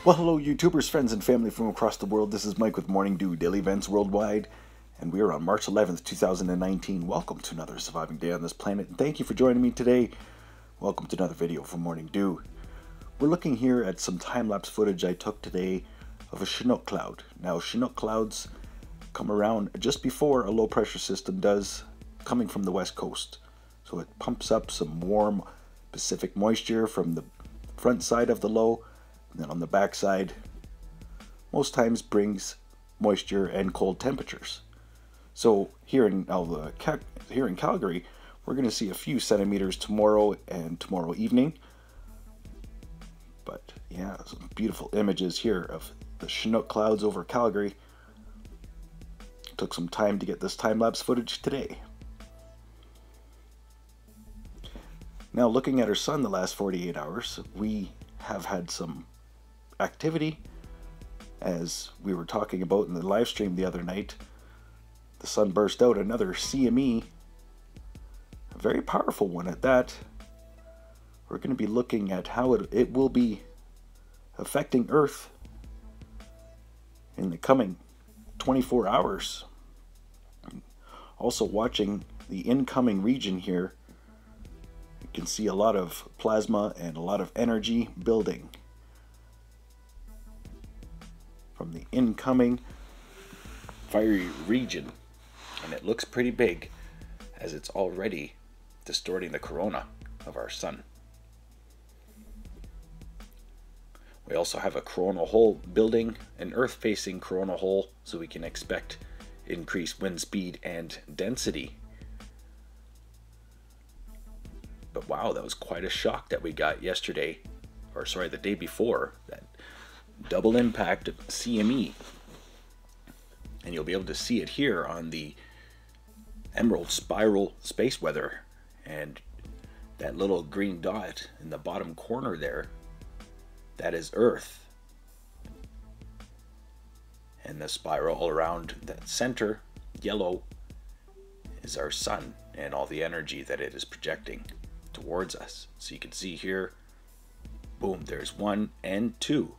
Well, hello, YouTubers, friends, and family from across the world. This is Mike with Morning Dew Daily Events Worldwide, and we are on March 11th, 2019. Welcome to another surviving day on this planet, and thank you for joining me today. Welcome to another video from Morning Dew. We're looking here at some time-lapse footage I took today of a Chinook cloud. Now, Chinook clouds come around just before a low-pressure system does, coming from the west coast. So it pumps up some warm Pacific moisture from the front side of the low, and then on the back side, most times brings moisture and cold temperatures. So here in Calgary, we're going to see a few centimeters tomorrow and tomorrow evening. But yeah, some beautiful images here of the Chinook clouds over Calgary. Took some time to get this time-lapse footage today. Now, looking at our sun the last 48 hours, we have had some activity. As we were talking about in the live stream the other night, the sun burst out another CME, a very powerful one at that. We're going to be looking at how it will be affecting Earth in the coming 24 hours. Also watching the incoming region here, you can see a lot of plasma and a lot of energy building from the incoming fiery region, and it looks pretty big as it's already distorting the corona of our sun. We also have a coronal hole building, an Earth-facing coronal hole, so we can expect increased wind speed and density. But wow, that was quite a shock that we got yesterday, or sorry, the day before, that double impact of CME. And you'll be able to see it here on the Emerald Spiral Space Weather, and that little green dot in the bottom corner there, that is Earth, and the spiral around that center yellow is our sun and all the energy that it is projecting towards us. So you can see here, boom, there's 1 and 2.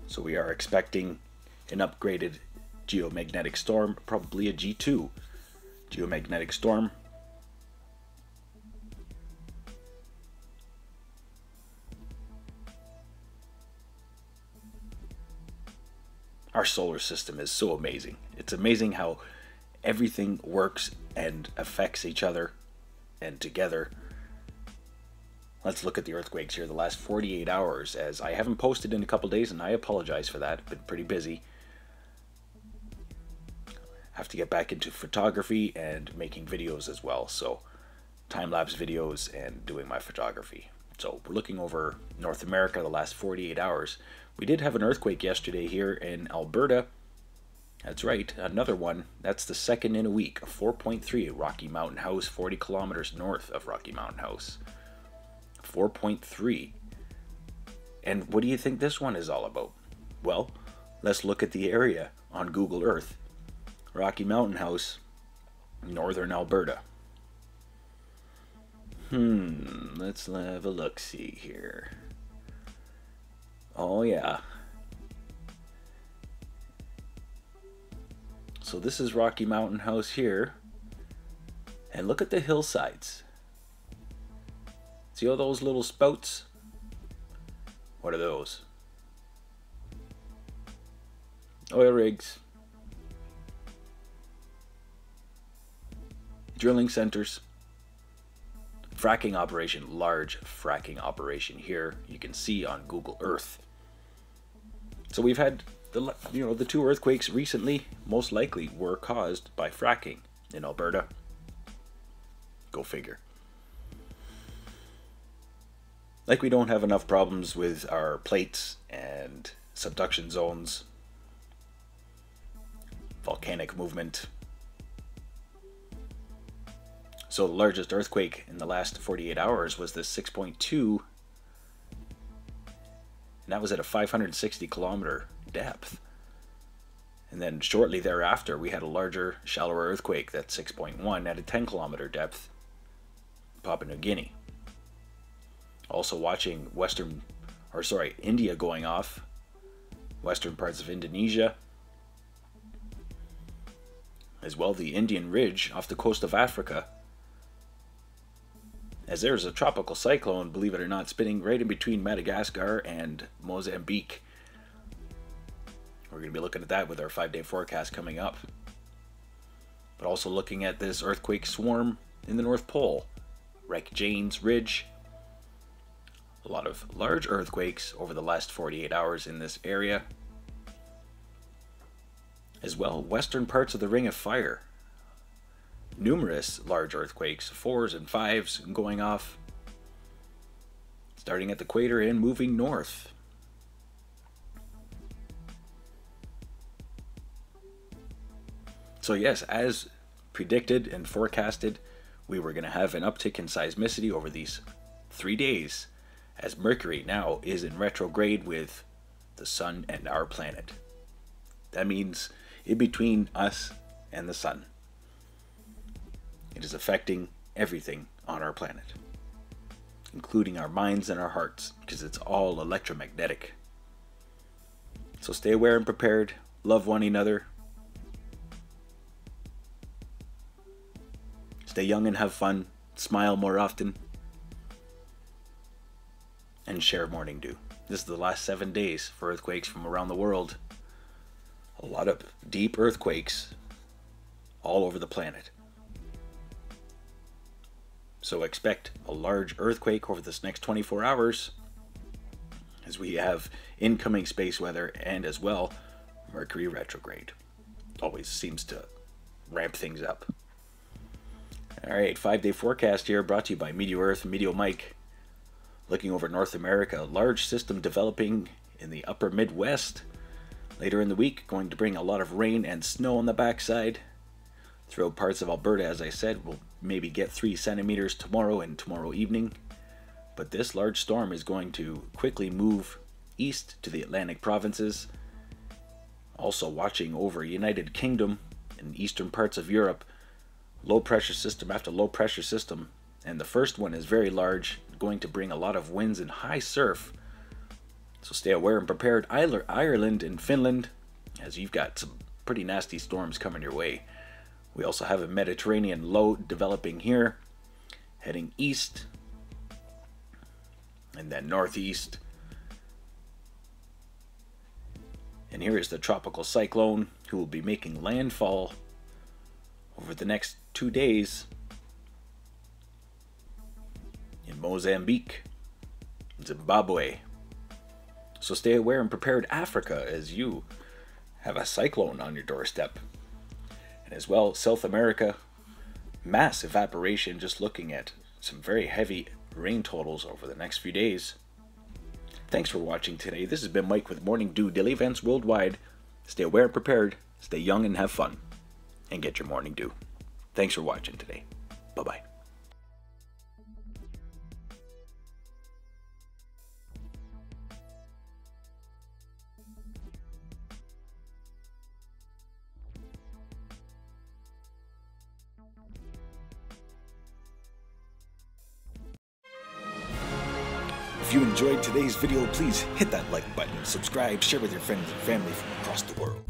So we are expecting an upgraded geomagnetic storm, probably a G2 geomagnetic storm. Our solar system is so amazing. It's amazing how everything works and affects each other and together. Let's look at the earthquakes here the last 48 hours, as I haven't posted in a couple days, and I apologize for that. I've been pretty busy. Have to get back into photography and making videos as well, so time-lapse videos and doing my photography. So we're looking over North America the last 48 hours. We did have an earthquake yesterday here in Alberta. That's right, another one. That's the second in a week, a 4.3 at Rocky Mountain House, 40 kilometers north of Rocky Mountain House. 4.3. And what do you think this one is all about? Well, let's look at the area on Google Earth. Rocky Mountain House, northern Alberta. Let's have a look-see here. Oh yeah. So this is Rocky Mountain House here. And look at the hillsides. See all those little spouts? What are those? Oil rigs. Drilling centers. Fracking operation, large fracking operation here. You can see on Google Earth. So we've had the two earthquakes recently, most likely were caused by fracking in Alberta. Go figure. Like we don't have enough problems with our plates and subduction zones, volcanic movement. So the largest earthquake in the last 48 hours was the 6.2, and that was at a 560 kilometer depth. And then shortly thereafter, we had a larger, shallower earthquake that's 6.1 at a 10-kilometer depth, Papua New Guinea. Also watching India going off, western parts of Indonesia, as well the Indian Ridge off the coast of Africa, as there's a tropical cyclone, believe it or not, spinning right in between Madagascar and Mozambique. We're going to be looking at that with our 5-day forecast coming up. But also looking at this earthquake swarm in the North Pole, Reykjanes Ridge. A lot of large earthquakes over the last 48 hours in this area. As well, western parts of the Ring of Fire. Numerous large earthquakes, 4s and 5s going off, starting at the equator and moving north. So yes, as predicted and forecasted, we were going to have an uptick in seismicity over these 3 days, as Mercury now is in retrograde with the Sun and our planet. That means in between us and the Sun. It is affecting everything on our planet, including our minds and our hearts, because it's all electromagnetic. So stay aware and prepared, love one another, stay young and have fun, smile more often, and share Morning Dew. This is the last 7 days for earthquakes from around the world. A lot of deep earthquakes all over the planet. So expect a large earthquake over this next 24 hours as we have incoming space weather and as well Mercury retrograde. Always seems to ramp things up. Alright, 5-day forecast here brought to you by Meteo Earth and Meteo Mike. Looking over North America, a large system developing in the upper Midwest. Later in the week, going to bring a lot of rain and snow on the backside. Throughout parts of Alberta, as I said, we'll maybe get 3 centimeters tomorrow and tomorrow evening. But this large storm is going to quickly move east to the Atlantic provinces. Also watching over United Kingdom and eastern parts of Europe. Low pressure system after low pressure system. And the first one is very large, going to bring a lot of winds and high surf. So stay aware and prepared. Ireland and Finland, as you've got some pretty nasty storms coming your way. We also have a Mediterranean low developing here, heading east, and then northeast. And here is the tropical cyclone who will be making landfall over the next 2 days in Mozambique, Zimbabwe. So stay aware and prepared, Africa, as you have a cyclone on your doorstep. And as well, South America, mass evaporation, just looking at some very heavy rain totals over the next few days. Thanks for watching today. This has been Mike with Morning Dew Daily Events Worldwide. Stay aware and prepared, stay young and have fun, and get your Morning Dew. Thanks for watching today. Bye-bye. If you enjoyed today's video, please hit that like button, subscribe, share with your friends and family from across the world.